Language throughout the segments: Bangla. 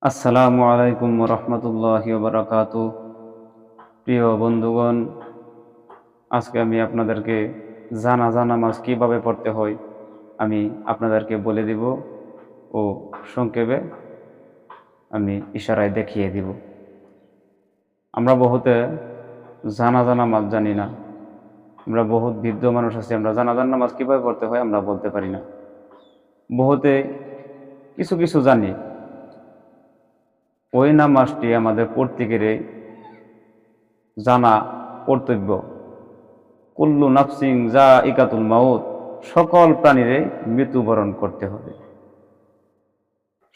আসসালামু আলাইকুম রহমতুল্লাহি বারাকাতুহু। প্রিয় বন্ধুগণ, আজকে আমি আপনাদেরকে জানাজা নামাজ কিভাবে পড়তে হয় আমি আপনাদেরকে বলে দিব ও সংক্ষেপে আমি ইশারায় দেখিয়ে দিব। আমরা বহুতে জানাজা নামাজ জানি না। আমরা বহুত বৃদ্ধ মানুষ আছি, আমরা জানাজার নামাজ কিভাবে পড়তে হয় আমরা বলতে পারি না। বহুতে কিছু কিছু জানি, ওই নামাজটি আমাদের প্রত্যেকেরই জানা কর্তব্য। কুল্লু নাফসিন যায়িকাতুল মাউত, সকল প্রাণীরে মৃত্যুবরণ করতে হবে,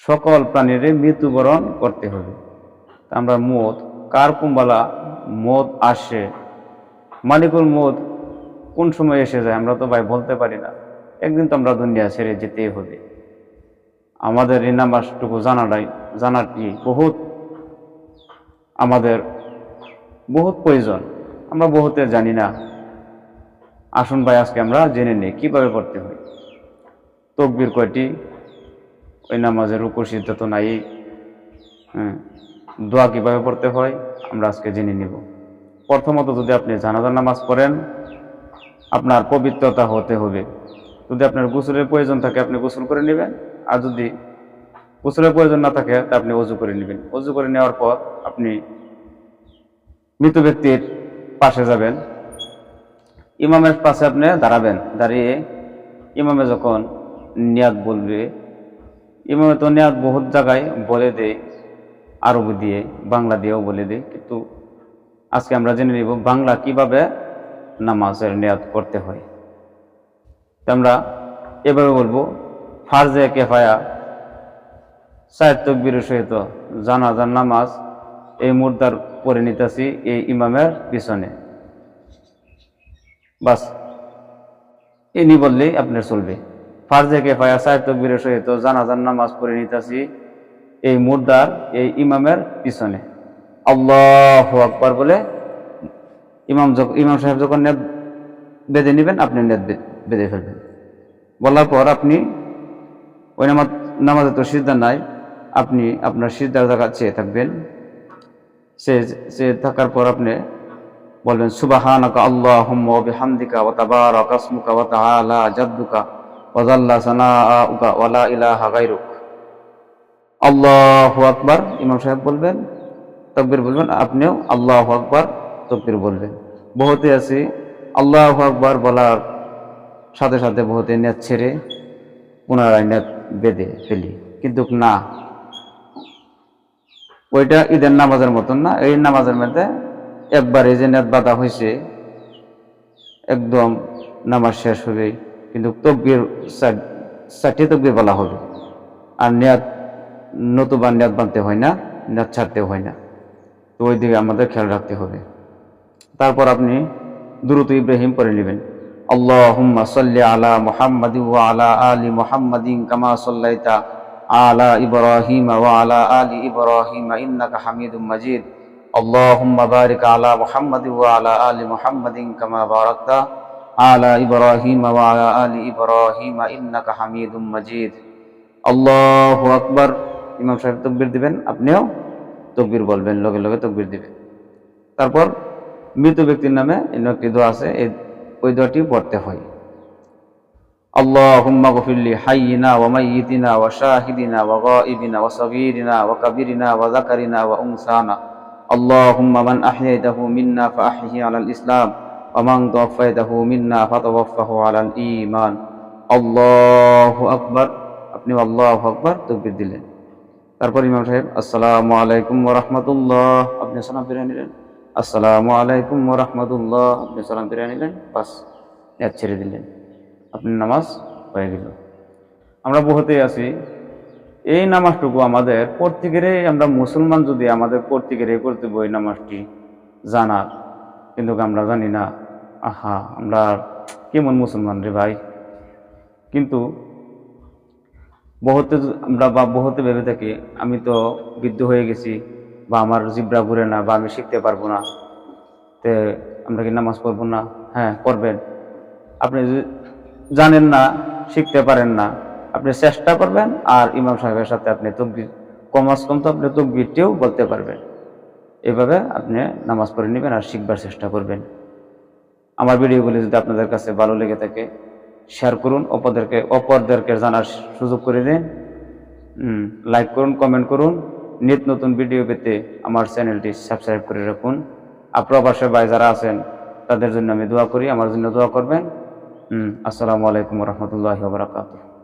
সকল প্রাণীরে মৃত্যুবরণ করতে হবে। আমরা মত কার কুম্বালা মত আসে, মালিকুল মত কোন সময় এসে যায় আমরা তো ভাই বলতে পারি না। একদিন তো আমরা দুনিয়া ছেড়ে যেতেই হবে। আমাদের এই নামাজটুকু জানাটি আমাদের বহুত প্রয়োজন। আমরা বহুতে জানি না। আসুন ভাই আজকে আমরা জেনে নিই কিভাবে পড়তে হয়। তাকবীর কয়টি, ওই নামাজের রুকু সিজদা তো নাই, দোয়া কিভাবে পড়তে হয় আমরা আজকে জেনে নিব। প্রথমত, যদি আপনি জানাজার নামাজ পড়েন আপনার পবিত্রতা হতে হবে। যদি আপনার গোসলের প্রয়োজন থাকে আপনি গোসল করে নেবেন, আর যদি গোসলের প্রয়োজন না থাকে তা আপনি ওযু করে নেবেন। ওযু করে নেওয়ার পর আপনি মৃত ব্যক্তির পাশে যাবেন, ইমামের পাশে আপনি দাঁড়াবেন। দাঁড়িয়ে ইমামে যখন নিয়াত বলবে, ইমামে তো নিয়াত বহুত জায়গায় বলে দেয়, আরবি দিয়ে বাংলা দিয়েও বলে দেয়, কিন্তু আজকে আমরা জেনে নিব বাংলা কিভাবে নামাজের নিয়াত করতে হয়। আমরা এভাবে বলবো, ফারজে কিফায়া 4 তাকবীরের সহিত জানাজার নামাজ এই মুর্দার পড়ে নিতেছি এই ইমামের পিছনে। বাস ইনি বললেই আপনার চলবে। ফারজে কিফায়া 4 তাকবীরের সহিত জানাজার নামাজ পড়ে নিতেছি এই মুর্দার এই ইমামের পিছনে। আল্লাহু আকবার বলে ইমাম সাহেব যখন নেত বেঁধে নেবেন আপনি নেত বেঁধে ফেলবেন। বলার পর আপনি ওই নামাজে তো সিজদা নাই, আপনি আপনার সিজদার জায়গা চেয়ে থাকবেন। চেয়ে থাকার পর আপনি বলবেন সুবহানাকা আল্লাহুম্মা ওয়া বিহামদিকা ওয়া তাবারাকা ইসমুকা ওয়া তাআলা জাদ্দুকা ওয়া জাল্লা সানাউকা ওয়া লা ইলাহা গায়রুক। আল্লাহু আকবার ইমাম সাহেব বলবেন, তাকবীর বলবেন, আপনিও আল্লাহু আকবার তাকবীর বলবেন। বহুতে আছি আল্লাহু আকবার বলার সাথে সাথে বহুতে নিয়ত ছেড়ে পুনরায় নিয়ত বেঁধে ফেলি, কিন্তু না, ওইটা ঈদের নামাজের মতন না। এই নামাজের মধ্যে একবার এই যে নিয়ত বাঁধা হয়েছে একদম নামাজ শেষ হবে, কিন্তু তাকবীর 4টি তাকবীর বলা হবে, আর নিয়ত নতুবা নিয়ত বাঁধতে হয় না, নিয়ত ছাড়তে হয় না। তো ওই দিকে আমাদের খেয়াল রাখতে হবে। তারপর আপনি দুরূদ ইব্রাহিম পড়ে নেবেন। আল্লাহুম্মা সাল্লি আলা মুহাম্মাদিন ওয়া আলা আলি মুহাম্মাদিন কামা সাল্লাইতা আলা ইব্রাহিম ওয়া আলা আলি ইব্রাহিম ইন্নাকা হামিদুম মাজিদ। আল্লাহুম্মা বারিক আলা মুহাম্মাদিন ওয়া আলা আলি মুহাম্মাদিন কামা বারাকতা আলা ইব্রাহিম ওয়া আলা আলি ইব্রাহিম ইন্নাকা হামিদুম মাজিদ। আল্লাহু আকবার। ইমাম সাহেব তাকবীর দিবেন, আপনিও তাকবীর বলবেন, লগে লগে তাকবীর দিবেন। তারপর মৃত ব্যক্তির নামে একটি দোয়া আছে, ওই দোয়াটি পড়তে হয়। আল্লাহুম্মা গফিরলি হাইয়িনা ওয়া মাইয়িতিনা ওয়া শাহিদিনা ওয়া গায়িবিনা ওয়া সাগীরিনা ওয়া কাবীরিনা ওয়া যাকারিনা ওয়া উনসানা। আল্লাহুম্মা মান আহইয়াতাহু মিন্না ফাআহইহি আলাল ইসলাম ওয়া মান তাওয়াফফাইতাহু মিন্না ফাতাওয়াফফাহু আলাল ঈমান। আল্লাহু আকবার। আপনি আল্লাহু আকবার তাকবীর দিলেন। তারপর ইমাম সাহেব আসসালামু আলাইকুম ওয়া রাহমাতুল্লাহ, আপনি সালাম ফিরিয়ে নিলেন। আসসালামু আলাইকুম ওয়া রাহমাতুল্লাহ, আপনি সালাম ফিরিয়ে নিলেন। বাস নিয়ত ছেড়ে দিলেন, আপনি নামাজ হয়ে গেল। আমরা বহুতেই আছি এই নামাজটুকু আমাদের প্রত্যেকেরই, আমরা মুসলমান যদি আমাদের প্রত্যেকেরই করতে বই নামাজটি জানার, কিন্তু আমরা জানি না। আহা, আমরা কেমন মুসলমান রে ভাই। কিন্তু বহুতে ভেবে থাকি আমি তো বৃদ্ধ হয়ে গেছি, বা আমার জিব্রা ঘুরে না, বা আমি শিখতে পারবো না, তে আমরা কি নামাজ পড়বো না? হ্যাঁ, পড়বেন। আপনি যদি জানেন না, শিখতে পারেন না, আপনি চেষ্টা করবেন, আর ইমাম সাহেবের সাথে আপনি তাকবীর কমাস কম তো আপনি তাকবীরটিও বলতে পারবেন। এভাবে আপনি নামাজ পড়ে নেবেন আর শিখবার চেষ্টা করবেন। আমার ভিডিওগুলি যদি আপনাদের কাছে ভালো লেগে থাকে শেয়ার করুন, অপরদেরকে জানার সুযোগ করে দিন। লাইক করুন, কমেন্ট করুন। নিত্য নতুন ভিডিও পেতে আমার চ্যানেলটি সাবস্ক্রাইব করে রাখুন। প্রবাসী ভাই যারা আছেন তাদের জন্য আমি দোয়া করি, আমার জন্য দোয়া করবেন। আসসালামু আলাইকুম ওয়া রাহমাতুল্লাহি ওয়া বারাকাতুহু।